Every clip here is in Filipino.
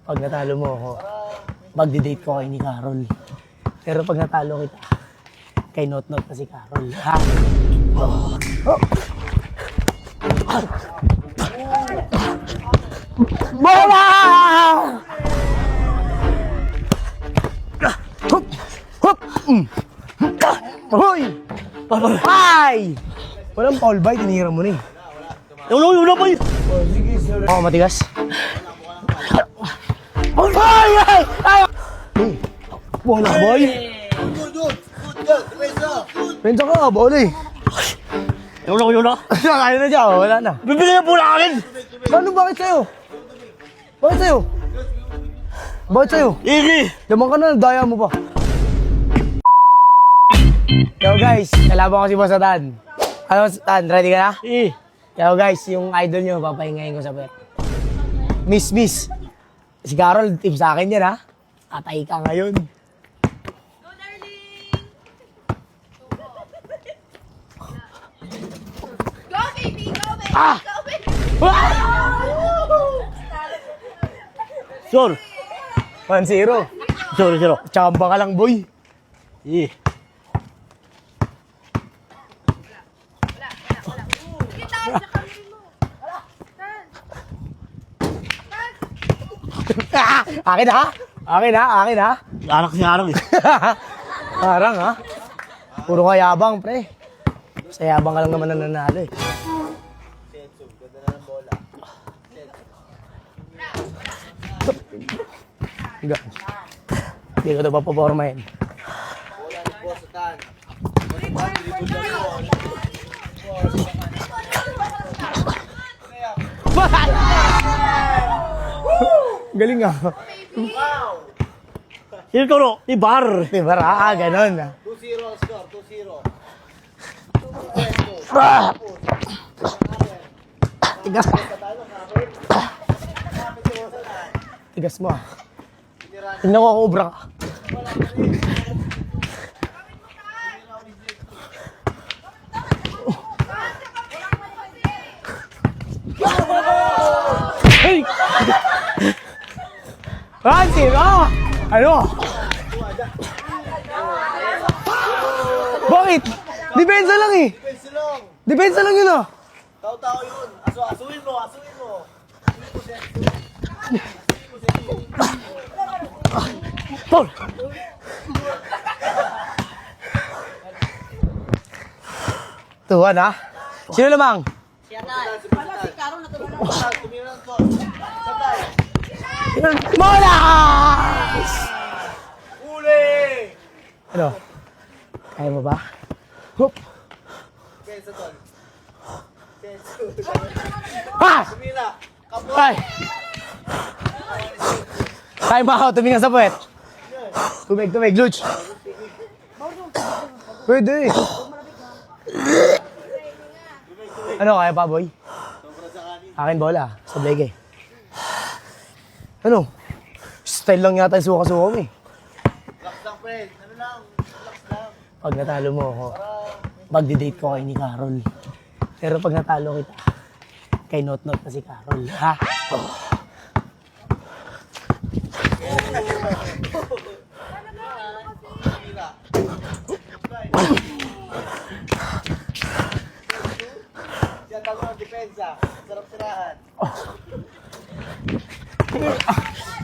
Pag natalo mo ako, magdi-date ko kay ni Carol. Pero pag natalo kita, kay Not-Not na si Carol. Ha? Bola! Hup! Hup! Hoy! Ay! Walang foul ba? Tinira mo na eh. Yung na ba yun? Oo, matigas. Ay! Ay! Ay! Bola, boy! Pensa ka, bola eh. Yung na. Kaya na dyan, wala na. Bibili na po na akin! Paano, bakit sa'yo? Bakit sa'yo? Bakit sa'yo? Iki! Laman ka na, daya mo pa. Yo guys, kalaban ko si Boss Tan. Ano, Tan, ready ka na? Yo guys, yung idol nyo, papahingayin ko sa pet. Miss. Si Carol, tip sa akin yan ha. Atay ka ngayon. Go, darling! Go, baby! Go, baby! Ah! Go, baby! Sure. 1-0. Sure. Tsamba ka lang, boy. Kita sa kamay mo. Akin ha? Akin ha? Anak si Arang eh. Parang ha? Puro kayabang, pre. Sa yabang ka lang naman nananalo eh. Hindi ko ito papapormahin. Galing nga. Sino turo? Ibar. Diba ra? Ganon. 2-0 score, 2-0. Tigas. Tigas mo ah. Tingnan ko obra ka. Hey! Zero! Ano? Bakit? Depensa lang eh. Silong, Depensa lang yun ah. tao-tao yun. Asuin mo. Paul! Tuhan ha? Sino lamang? Molas! Uli! Ano? Kaya mo ba? Hup! Pensa tol. Ha! Tumira. Ay! Time out, tumingin sa puwet. Tubig, Luch. Pwede. Ano, kaya pa, boy? Akin bola, sa blege. Ano? Style lang yata yung suka-suka mo eh. Relax lang, friend. Ano lang? Relax lang. Pag natalo mo ako, magdi-date ko kay ni Carol. Pero pag natalo kita, kay Not-Not na si Carol. Ha? Siya tago ng depensa. Sarap sirahan.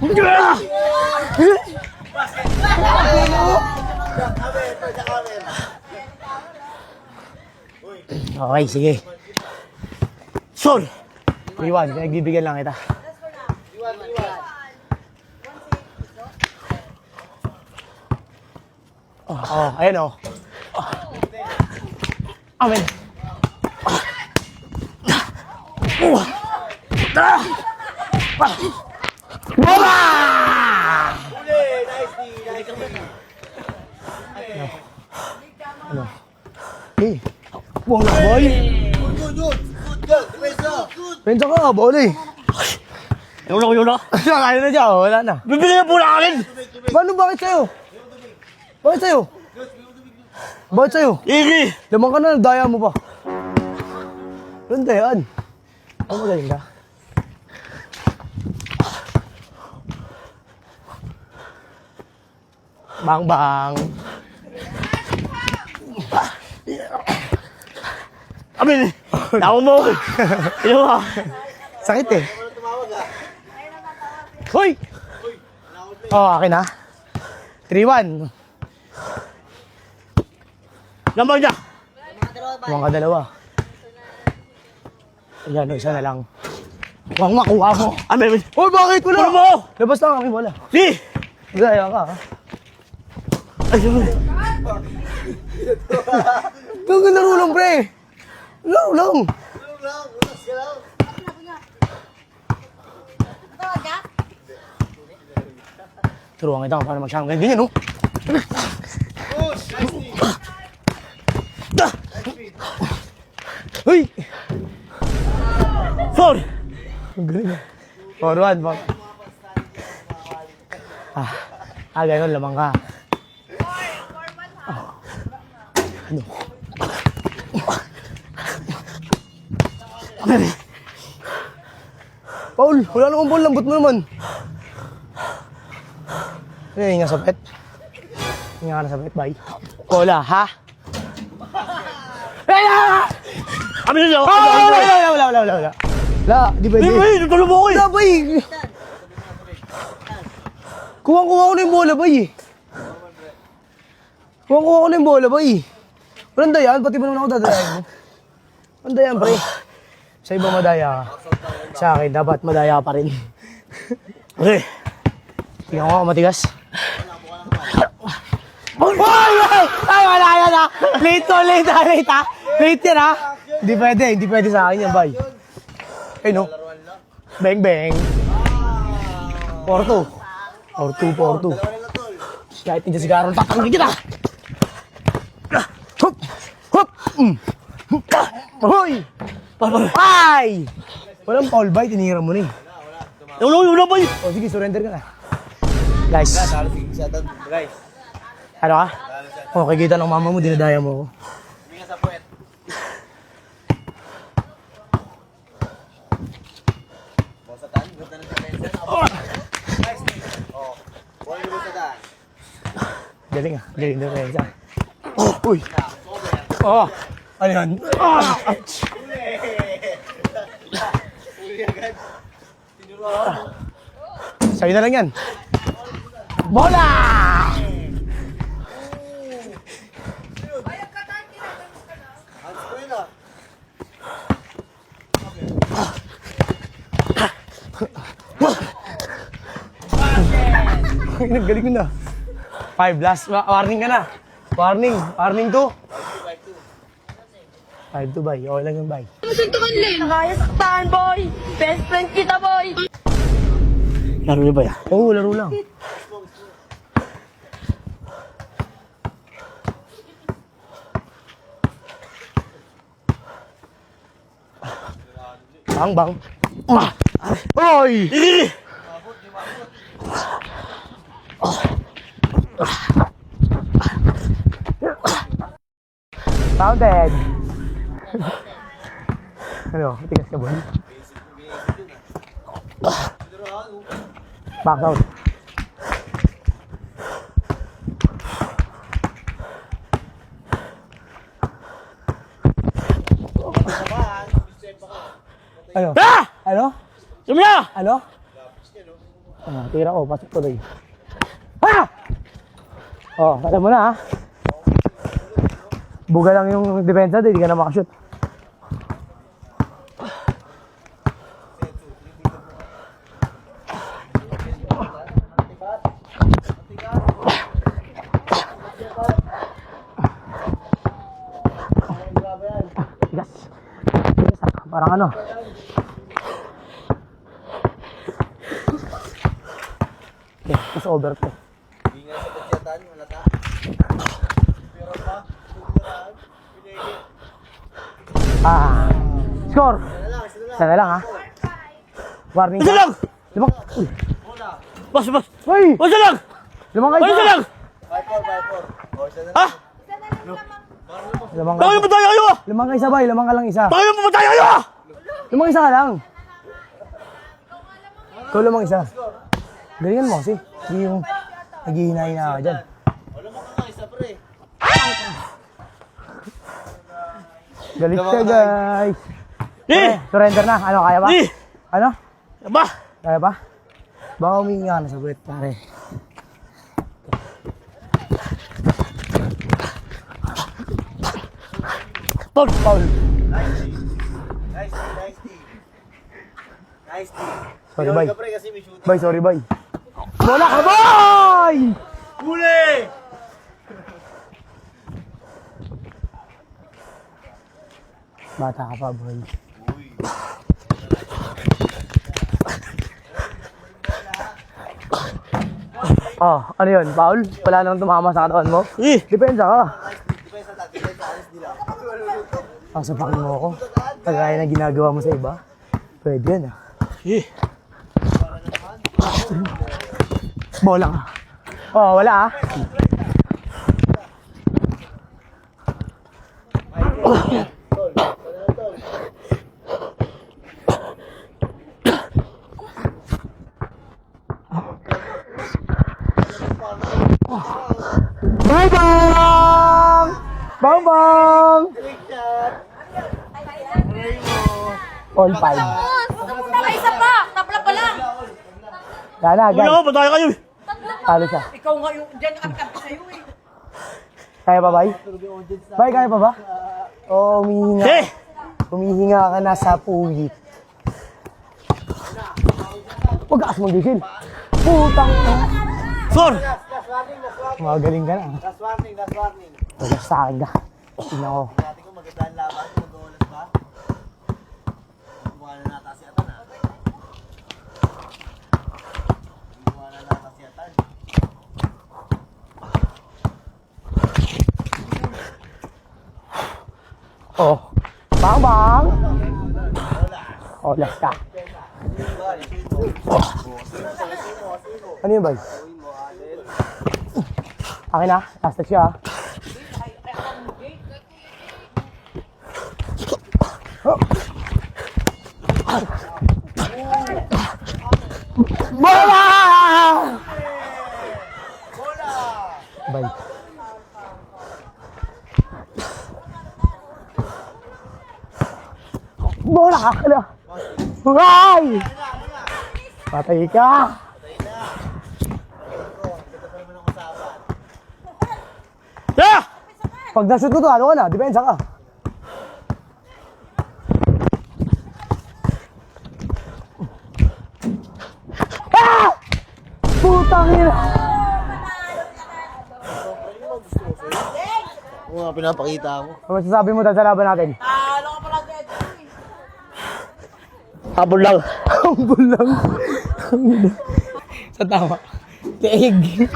Kamen. Okay, sige. Sure. Iwan, nagbibigyan lang kita. Iwan. Ayan o. Amen. Bola! Uli! Nice. Ano? Hey, bola boy! Good. Depensa. Pensa ka, bola eh. Yung na. Kaya na dyan, wala na. Bibili na po na akin! Paano, bakit sa'yo? Bakit sa'yo? Iki! Laman ka na, daya mo pa. Ganda yan. Magaling ka. Bang bang. Amin, tao mo. Ino mo. Sakit eh. Hoy! Oh, akin na. 3-1. Lamang niya. Mukhang ka dalawa. Ayan, no, isa na lang. Mukhang makuha mo. Amin. Hoy, bakit? Wala. Puno mo. Labas lang kami, wala. Si. Gaya ka, ha? Ayun. Gagawin laro lang, pre. Laro lang. Turuan kita kung paano magsama. Ganyan, no? Hoy! Sorry. Ang galing ah. Forward, bak. Ganun, lamang ka. Ano? Paul, wala namang ball. Lambot mo naman. Hinga sa pet. Hinga ka na sa pet, bye. Wala, ha? Amin niyo. Wala. Wala, di pwede. Hindi, tulong mo ko eh. Wala, bay. Kuha ko na yung bola, bay. Kuha ko na yung bola, bay. Walang dayan, pati ba naman ako dadayan mo? Walang dayan, pre. Sa iba madaya ka. Sa akin, dapat madaya pa rin. Okay. Tingnan ko, matigas. Ay, wala yan ha. Late ha. Late yan ha. Hindi pwede sa akin yan, bay. Ay, no. Bang, bang. 4-2. 4-2. Kahit hindi si Carol, tatangin kita. Hup! Hup! Hoy! Ay! Walang foul ba? Tinira mo na eh. Yung na ba yun? O sige, surrender ka na. Guys. Ano ka? O, kikita ng mama mo, dinadaya mo ako. Galing ah. Galing na rin siya. Uy! Oh! Ano yan? Ouch! Sa'yo na lang yan. Bola! Galing ko na. 5 last. Warning ka na. Warning 2. 5-2, bay. Okay lang yung bay. Masuntukan lang. Kaya saktahan, boy. Best friend kita, boy. Laro niyo ba yan? Oo, laro lang. Bang. Oy! Counted. Ano, matigas ka ba? Back out. Ano? Ah! Ano? Sumya! Ano? Tira ko, pasok tuloy. Ha! Oh, alam mo na ha. Buga lang yung depensa, hindi ka na makashoot. Tigas. Parang ano. Okay, mas over to. Score! Isa na lang ha. Warning Isa lang! Limang. Uy. Bas! Hoy! Isa lang! Limang kayo. Isa lang! Ha? Limang Tayo kayo. mo tayo kayo! Limang ka isa ba? Limang ka lang isa. Tayo mo tayo kayo! Limang isa ka lang. Ikaw lamang isa. Galingan mo kasi. Hindi yung naghihina-hina ka dyan. Galit siya, guys. Eh! Surrender na. Ano, kaya ba? Eh! Ano? Aba! Kaya ba? Baka humingi ka na sa buwet, pare. Paul! Paul. Nice D, nice D. Nice D. Sorry, Pinawal bye. ka pre kasi may shooting. Bye, sorry, bye. Bola ka, boy! Huli! Bata ka pa, boy. Oh, ano yun, Paul? Wala nang tumama sa katawan mo? Eh! Depensa ka. Depensa tayo, depensa, alis nila. Pasapakin mo ako. Kagaya na ginagawa mo sa iba. Pwede yan, ah. Eh! Bola ka. Oh, wala, ah. Bang! Bang bang! All five. Napunta ka isa pa. Tapla pa lang. Gana, Wala guys. ko, patay kayo! Talo siya. Ikaw nga yung dyan kami sa'yo eh. Kaya pa, bay? Bay, kaya pa ba? Oo, humihinga. Eh! Humihinga ka na sa puwit. Huwag ka kasi mag-gigil. Putang ka. Sor! Magaling ka na. Last warning, last warning. Wala sa akin ka. Tingnan ko. Dati ko maganda ang laban, mag-olas ba? Mukha na nata si Atan ha. Mukha na nata si Atan. Oh. Bang bang! Oh, last ka. Ano yun, bay? Akin na. Last touch siya, ah. Bola! Bay. Bola ka! Ano? Huray! Patay ka! Ah! Pag nashoot mo to, ano ka na? Depensa ka. Ah! Putang ina! Oo nga, pinapakita ako. Ano masasabi mo dahil sa laban natin? Talo ka pala dyan. Habol lang. Ang bulang. Sa tama. Tiig.